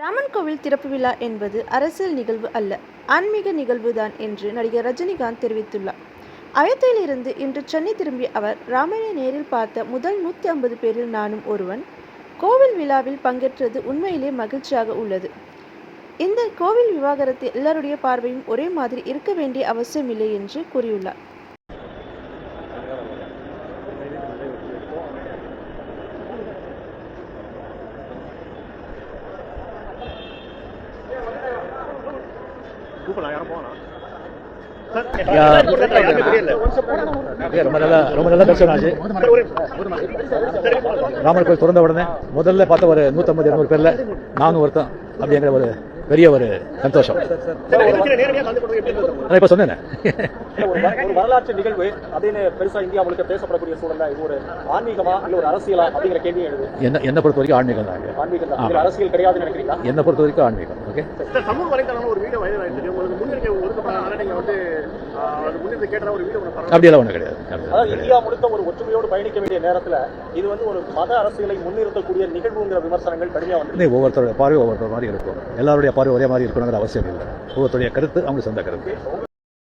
ராமன் கோவில் திறப்பு விழா என்பது அரசியல் நிகழ்வு அல்ல, ஆன்மீக நிகழ்வுதான் என்று நடிகர் ரஜினிகாந்த் தெரிவித்துள்ளார். அயோத்தியிலிருந்து இன்று சென்னை திரும்பிய அவர், ராமனை நேரில் பார்த்த முதல் 150 பேரில் நானும் ஒருவன். கோவில் விழாவில் பங்கேற்றது உண்மையிலே மகிழ்ச்சியாக உள்ளது. இந்த கோவில் விவகாரத்தில் எல்லாருடைய பார்வையும் ஒரே மாதிரி இருக்க வேண்டிய அவசியமில்லை என்று கூறியுள்ளார். ரொம்ப நல்ல தரிசனம் ஆச்சு. ராமர் கோயில் திறந்த உடனே முதல்ல பார்த்த ஒரு 150-200 பேர்ல நானும் ஒருத்தன் அப்படிங்கிற ஒரு பெரிய ஒரு சந்தோஷம். இப்ப சொன்னேன். ஒரு வரலாற்று நிகழ்வு அப்படின்னு பெருசா இந்தியா முழுக்க பேசப்படக்கூடிய சூழல்ல இது ஒரு ஆன்மீகமா இல்ல ஒரு அரசியலா அப்படிங்கிற கேள்வி எழுது. என்ன பொறுத்த வரைக்கும் ஆன்மீகம் தான். ஆன்மீகம் தான், அரசியல் கிடையாதுன்னு நினைக்கிறீங்களா? என்ன பொறுத்த வரைக்கும் ஆன்மீகம். ஓகே, சமூக வலைதளம் ஒரு வீடியோ வைரல் ஆயிருக்கு. உங்களுக்கு முன்னிலை ஒதுக்கப்படாத நீங்க வந்து முன்னிலை கேட்டதா ஒரு வீடியோ அப்படியெல்லாம் ஒன்றும் கிடையாது. அதாவது இந்தியா முழுக்க ஒரு ஒற்றுமையோடு பயணிக்க வேண்டிய நேரத்துல இது வந்து ஒரு மத அரசியலை முன்னிறுத்தக்கூடிய நிகழ்வுங்கிற விமர்சனங்கள் கடுமையா வந்து ஒவ்வொருத்தருடைய பார்வை ஒவ்வொருத்தர் மாதிரி இருக்கும். எல்லாருடைய பார்வை ஒரே மாதிரி இருக்கணுங்கிற அவசியம் இல்லை. ஒவ்வொருத்தருடைய கருத்து அவங்க சொந்த கருத்து.